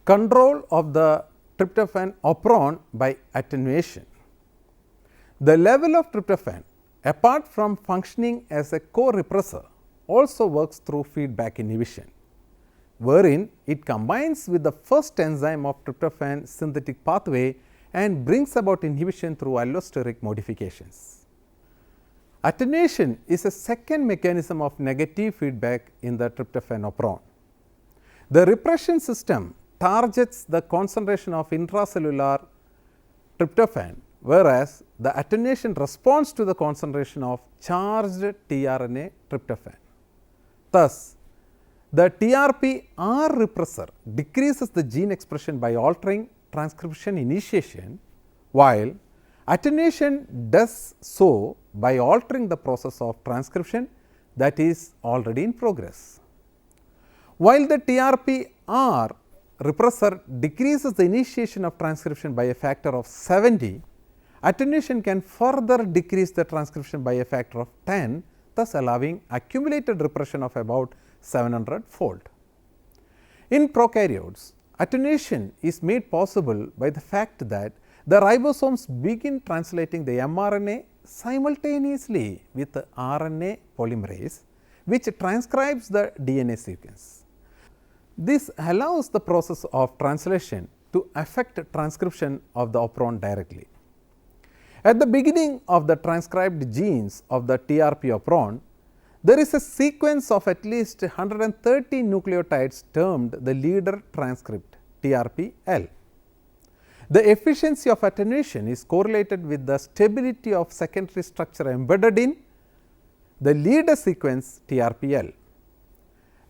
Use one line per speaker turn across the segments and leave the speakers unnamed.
Control of the tryptophan operon by attenuation. The level of tryptophan, apart from functioning as a co-repressor, also works through feedback inhibition, wherein it combines with the first enzyme of tryptophan synthetic pathway and brings about inhibition through allosteric modifications. Attenuation is a second mechanism of negative feedback in the tryptophan operon. The repression system targets the concentration of intracellular tryptophan, whereas the attenuation responds to the concentration of charged tRNA tryptophan. Thus, the TRPR repressor decreases the gene expression by altering transcription initiation, while attenuation does so by altering the process of transcription that is already in progress. While the TRPR repressor decreases the initiation of transcription by a factor of 70, attenuation can further decrease the transcription by a factor of 10, thus allowing accumulated repression of about 700-fold. In prokaryotes, attenuation is made possible by the fact that the ribosomes begin translating the mRNA simultaneously with the RNA polymerase, which transcribes the DNA sequence. This allows the process of translation to affect transcription of the operon directly. At the beginning of the transcribed genes of the TRP operon, there is a sequence of at least 130 nucleotides termed the leader transcript TRPL. The efficiency of attenuation is correlated with the stability of secondary structure embedded in the leader sequence TRPL.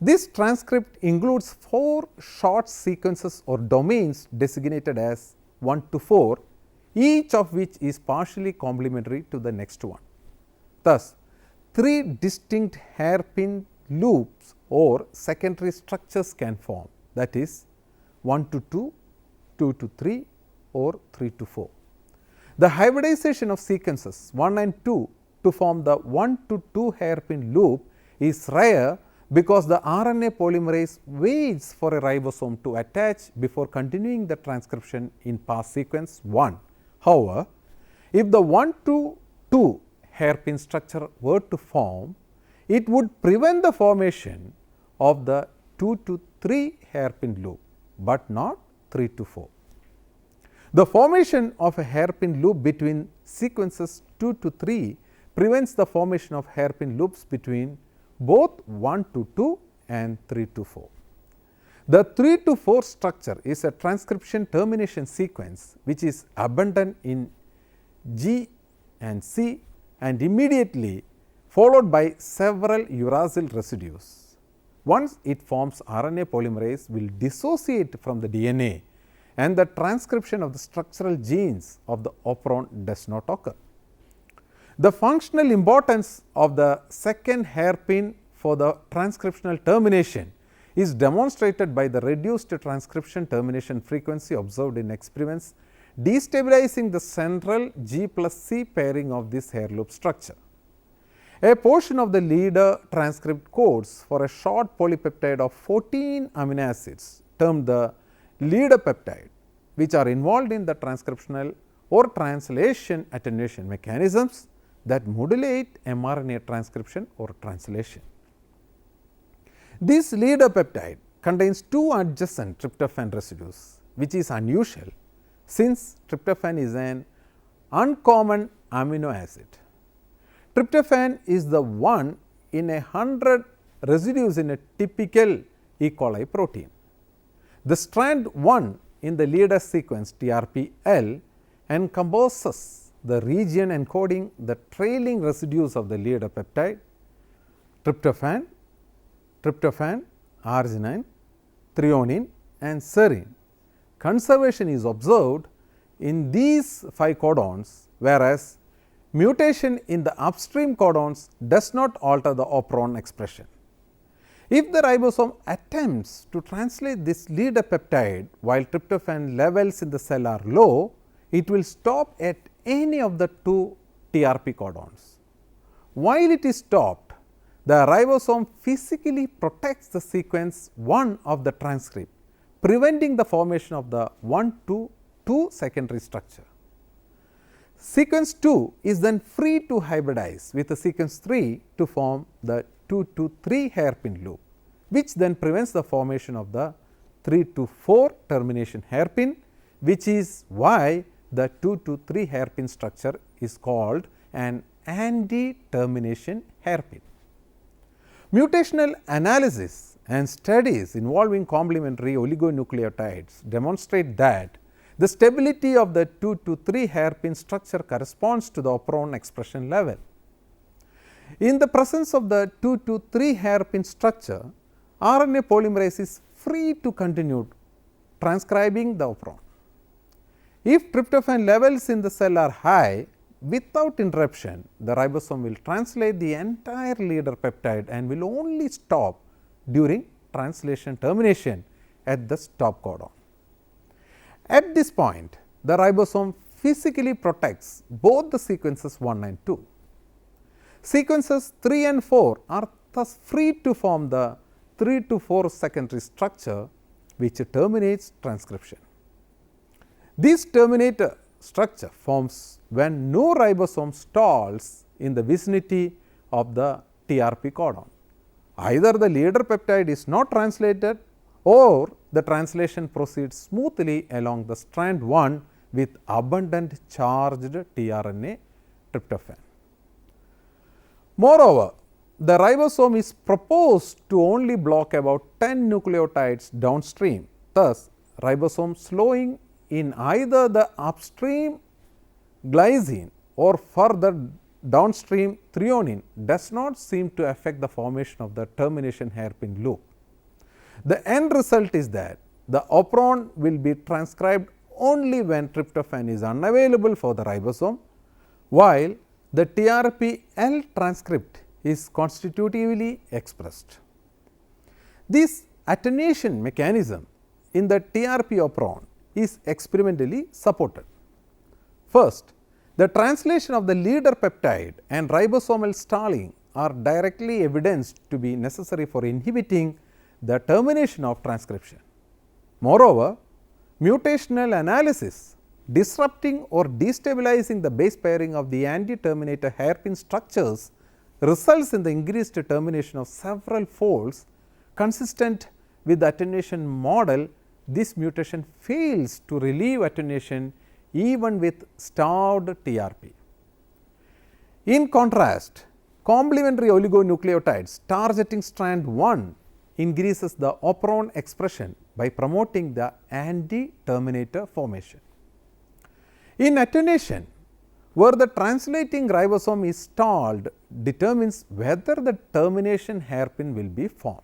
This transcript includes 4 short sequences or domains designated as 1 to 4, each of which is partially complementary to the next one. Thus, 3 distinct hairpin loops or secondary structures can form, that is 1 to 2, 2 to 3 or 3 to 4. The hybridization of sequences 1 and 2 to form the 1 to 2 hairpin loop is rare because the RNA polymerase waits for a ribosome to attach before continuing the transcription in pass sequence 1. However, if the 1 to 2 hairpin structure were to form, it would prevent the formation of the 2 to 3 hairpin loop, but not 3 to 4. The formation of a hairpin loop between sequences 2 to 3 prevents the formation of hairpin loops between both 1 to 2 and 3 to 4. The 3 to 4 structure is a transcription termination sequence which is abundant in G and C and immediately followed by several uracil residues. Once it forms, RNA polymerase will dissociate from the DNA and the transcription of the structural genes of the operon does not occur. The functional importance of the second hairpin for the transcriptional termination is demonstrated by the reduced transcription termination frequency observed in experiments destabilizing the central G plus C pairing of this hair loop structure. A portion of the leader transcript codes for a short polypeptide of 14 amino acids termed the leader peptide, which are involved in the transcriptional or translation attenuation mechanisms that modulate mRNA transcription or translation. This leader peptide contains 2 adjacent tryptophan residues, which is unusual since tryptophan is an uncommon amino acid. Tryptophan is the one in 100 residues in a typical E. coli protein. The strand 1 in the leader sequence TRPL encompasses the region encoding the trailing residues of the leader peptide tryptophan, arginine, threonine and serine. Conservation is observed in these 5 codons, whereas mutation in the upstream codons does not alter the operon expression. If the ribosome attempts to translate this leader peptide while tryptophan levels in the cell are low, it will stop at any of the 2 TRP codons. While it is stopped, the ribosome physically protects the sequence 1 of the transcript, preventing the formation of the 1 to 2 secondary structure. Sequence 2 is then free to hybridize with the sequence 3 to form the 2 to 3 hairpin loop, which then prevents the formation of the 3 to 4 termination hairpin, which is why the 2 to 3 hairpin structure is called an anti-termination hairpin. Mutational analysis and studies involving complementary oligonucleotides demonstrate that the stability of the 2 to 3 hairpin structure corresponds to the operon expression level. In the presence of the 2 to 3 hairpin structure, RNA polymerase is free to continue transcribing the operon. If tryptophan levels in the cell are high, without interruption, the ribosome will translate the entire leader peptide and will only stop during translation termination at the stop codon. At this point, the ribosome physically protects both the sequences 1 and 2. Sequences 3 and 4 are thus free to form the 3 to 4 secondary structure, which terminates transcription. This terminator structure forms when no ribosome stalls in the vicinity of the TRP codon. Either the leader peptide is not translated or the translation proceeds smoothly along the strand 1 with abundant charged tRNA tryptophan. Moreover, the ribosome is proposed to only block about 10 nucleotides downstream. Thus, ribosome slowing in either the upstream glycine or further downstream threonine does not seem to affect the formation of the termination hairpin loop. The end result is that the operon will be transcribed only when tryptophan is unavailable for the ribosome, while the TRPL transcript is constitutively expressed. This attenuation mechanism in the TRP operon is experimentally supported. First, the translation of the leader peptide and ribosomal stalling are directly evidenced to be necessary for inhibiting the termination of transcription. Moreover, mutational analysis disrupting or destabilizing the base pairing of the anti-terminator hairpin structures results in the increased termination of several folds. Consistent with the attenuation model, this mutation fails to relieve attenuation even with starved TRP. In contrast, complementary oligonucleotides targeting strand 1 increases the operon expression by promoting the anti-terminator formation. In attenuation, where the translating ribosome is stalled determines whether the termination hairpin will be formed.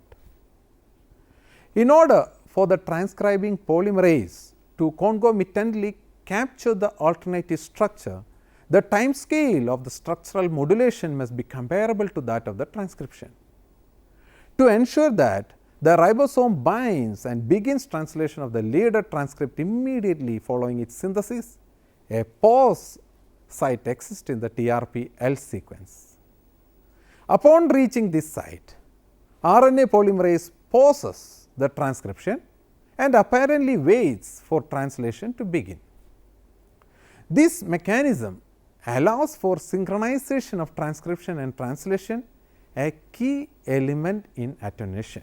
In order for the transcribing polymerase to concomitantly capture the alternative structure, the time scale of the structural modulation must be comparable to that of the transcription. To ensure that the ribosome binds and begins translation of the leader transcript immediately following its synthesis, a pause site exists in the TRPL sequence. Upon reaching this site, RNA polymerase pauses the transcription and apparently waits for translation to begin. This mechanism allows for synchronization of transcription and translation, a key element in attenuation.